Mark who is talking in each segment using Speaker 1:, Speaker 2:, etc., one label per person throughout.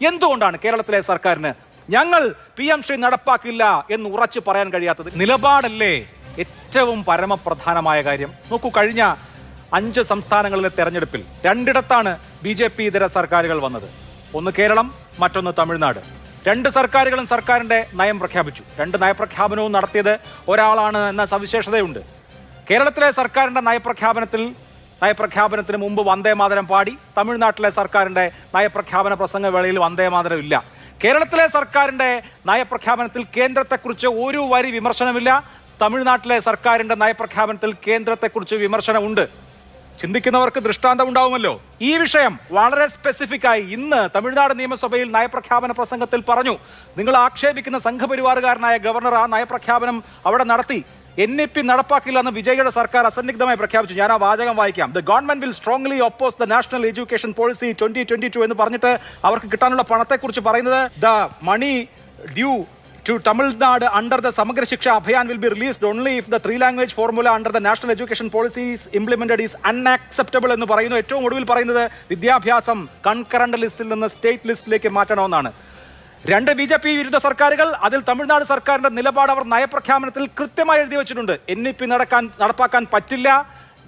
Speaker 1: എന്തുകൊണ്ടാണ് കേരളത്തിലെ സർക്കാരിന് ഞങ്ങൾ PM ശ്രീ നടപ്പാക്കില്ല എന്ന് ഉറച്ചു പറയാൻ കഴിയാത്തത്? നിലപാടല്ലേ ഏറ്റവും പരമപ്രധാനമായ കാര്യം. നോക്കൂ, കഴിഞ്ഞ 5 സംസ്ഥാനങ്ങളിലെ തെരഞ്ഞെടുപ്പിൽ 2ഇടത്താണ് BJP ഇതര സർക്കാരുകൾ വന്നത്. ഒന്ന് കേരളം, മറ്റൊന്ന് തമിഴ്നാട്. 2 സർക്കാരുകളും സർക്കാരിന്റെ നയം പ്രഖ്യാപിച്ചു. 2 നയപ്രഖ്യാപനവും നടത്തിയത് ഒരാളാണ് എന്ന സവിശേഷതയുണ്ട്. കേരളത്തിലെ സർക്കാരിന്റെ നയപ്രഖ്യാപനത്തിന് മുമ്പ് വന്ദേമാതരം പാടി. തമിഴ്നാട്ടിലെ സർക്കാരിന്റെ നയപ്രഖ്യാപന പ്രസംഗ വേളയിൽ വന്ദേമാതരം ഇല്ല. കേരളത്തിലെ സർക്കാരിന്റെ നയപ്രഖ്യാപനത്തിൽ കേന്ദ്രത്തെക്കുറിച്ച് ഒരു വരി വിമർശനമില്ല. തമിഴ്നാട്ടിലെ സർക്കാരിന്റെ നയപ്രഖ്യാപനത്തിൽ കേന്ദ്രത്തെക്കുറിച്ച് വിമർശനമുണ്ട്. ചിന്തിക്കുന്നവർക്ക് ദൃഷ്ടാന്തം ഉണ്ടാവുമല്ലോ. ഈ വിഷയം വളരെ സ്പെസിഫിക് ആയി ഇന്ന് തമിഴ്നാട് നിയമസഭയിൽ നയപ്രഖ്യാപന പ്രസംഗത്തിൽ പറഞ്ഞു. നിങ്ങൾ ആക്ഷേപിക്കുന്ന സംഘപരിവാറുകാരനായ ഗവർണർ ആ നയപ്രഖ്യാപനം അവിടെ നടത്തി. NEP നടപ്പാക്കില്ല എന്ന് വിജയുടെ സർക്കാർ അസന്നിഗ്ധമായി പ്രഖ്യാപിച്ചു. ഞാൻ ആ വാചകം വായിക്കാം. The government will strongly oppose the national education policy 2022 എന്ന് പറഞ്ഞിട്ട് അവർക്ക് കിട്ടാനുള്ള പണത്തെക്കുറിച്ച് പറയുന്നത് the money due to Tamil Nadu under the Samagra Shiksha Abhiyan will be released only if the 3-language formula under the national education policy is implemented is unacceptable എന്ന് പറയുന്നു. ഏറ്റവും ഒടുവിൽ പറയുന്നത് വിദ്യാഭ്യാസം കൺകറന്റ് ലിസ്റ്റിൽ നിന്ന് സ്റ്റേറ്റ് ലിസ്റ്റിലേക്ക് മാറ്റണമെന്നാണ്. 2 BJP വിരുദ്ധ സർക്കാരുകൾ, അതിൽ തമിഴ്നാട് സർക്കാരിന്റെ നിലപാട് അവർ നയപ്രഖ്യാപനത്തിൽ കൃത്യമായി എഴുതി വെച്ചിട്ടുണ്ട്. NEP നടപ്പാക്കാൻ പറ്റില്ല,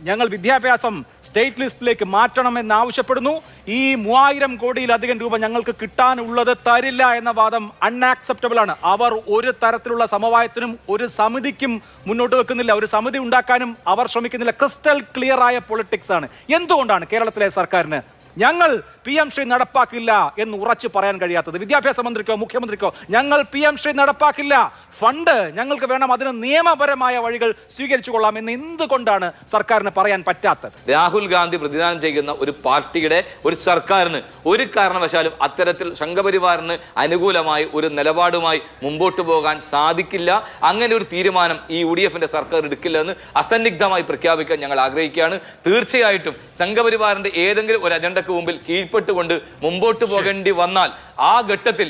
Speaker 1: ഞങ്ങൾ വിദ്യാഭ്യാസം സ്റ്റേറ്റ് ലിസ്റ്റിലേക്ക് മാറ്റണമെന്ന് ആവശ്യപ്പെടുന്നു. ഈ 3000 കോടിയിലധികം രൂപ ഞങ്ങൾക്ക് കിട്ടാനുള്ളത് തരില്ല എന്ന വാദം അൺആക്സെപ്റ്റബിൾ ആണ്. അവർ ഒരു തരത്തിലുള്ള സമവായത്തിനും ഒരു സമിതിക്കും മുന്നോട്ട് വെക്കുന്നില്ല. ഒരു സമിതി ഉണ്ടാക്കാനും അവർ ശ്രമിക്കുന്നില്ല. ക്രിസ്റ്റൽ ക്ലിയർ ആയ പൊളിറ്റിക്സ് ആണ്. എന്തുകൊണ്ടാണ് കേരളത്തിലെ സർക്കാരിന് ഞങ്ങൾ PM ശ്രീ നടപ്പാക്കില്ല എന്ന് ഉറച്ചു പറയാൻ കഴിയാത്തത്? വിദ്യാഭ്യാസ മന്ത്രിക്കോ മുഖ്യമന്ത്രിക്കോ ഞങ്ങൾ PM ശ്രീ നടപ്പാക്കില്ല, ഫണ്ട് ഞങ്ങൾക്ക് വേണം, അതിന് നിയമപരമായ വഴികൾ സ്വീകരിച്ചു കൊള്ളാം എന്ന് എന്തുകൊണ്ടാണ് സർക്കാരിന് പറയാൻ പറ്റാത്തത്?
Speaker 2: രാഹുൽ ഗാന്ധി പ്രതിദാനം ചെയ്യുന്ന ഒരു പാർട്ടിയുടെ ഒരു സർക്കാരിന് ഒരു കാരണവശാലും അത്തരത്തിൽ സംഘപരിവാറിന് അനുകൂലമായി ഒരു നിലപാടുമായി മുമ്പോട്ട് പോകാൻ സാധിക്കില്ല. അങ്ങനെ ഒരു തീരുമാനം ഈ UDF-ന്റെ സർക്കാർ എടുക്കില്ലെന്ന് അസന്നിഗ്ധമായി പ്രഖ്യാപിക്കാൻ ഞങ്ങൾ ആഗ്രഹിക്കുകയാണ്. തീർച്ചയായിട്ടും സംഘപരിവാറിന്റെ ഏതെങ്കിലും ഒരു അജണ്ടക്ക് മുമ്പിൽ കീഴ്പ്പെട്ടുകൊണ്ട് മുമ്പോട്ട് പോകേണ്ടി വന്നാൽ ആ ഘട്ടത്തിൽ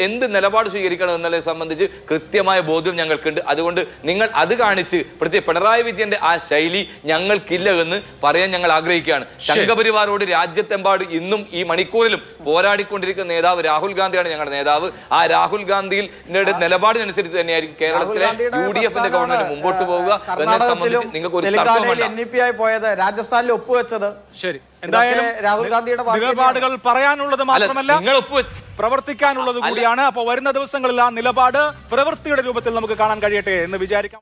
Speaker 2: എന്ത് നിലപാട് സ്വീകരിക്കണം എന്നതിനെ സംബന്ധിച്ച് കൃത്യമായ ബോധ്യം ഞങ്ങൾക്കുണ്ട്. അതുകൊണ്ട് നിങ്ങൾ അത് കാണിച്ച് പിണറായി വിജയന്റെ ആ ശൈലി ഞങ്ങൾക്കില്ല എന്ന് പറയാൻ ഞങ്ങൾ ആഗ്രഹിക്കുകയാണ്. സംഘപരിവാരോട് രാജ്യത്തെമ്പാടും ഇന്നും ഈ മണിക്കൂറിലും പോരാടിക്കൊണ്ടിരിക്കുന്ന നേതാവ് രാഹുൽ ഗാന്ധിയാണ് ഞങ്ങളുടെ നേതാവ്. ആ രാഹുൽ ഗാന്ധിയുടെ നിലപാടിനനുസരിച്ച് തന്നെയായിരിക്കും കേരളത്തിലെ UDF-ന്റെ ഗവൺമെന്റ് മുമ്പോട്ട് പോവുക എന്നതിനെ സംബന്ധിച്ച് നിങ്ങൾക്ക് ഒരു തർക്കവുമില്ല.
Speaker 3: NEP ആയി പോയത് രാജസ്ഥാനിൽ ഒപ്പുവെച്ചത്
Speaker 1: ശരി. എന്തായാലും രാഹുൽ ഗാന്ധിയുടെ നിലപാടുകൾ പറയാനുള്ളത് മാത്രമല്ല പ്രവർത്തിക്കാനുള്ളത് കൂടിയാണ്. അപ്പോൾ വരുന്ന ദിവസങ്ങളിൽ ആ നിലപാട് പ്രവൃത്തിയുടെ രൂപത്തിൽ നമുക്ക് കാണാൻ കഴിയട്ടെ എന്ന് വിചാരിക്കാം.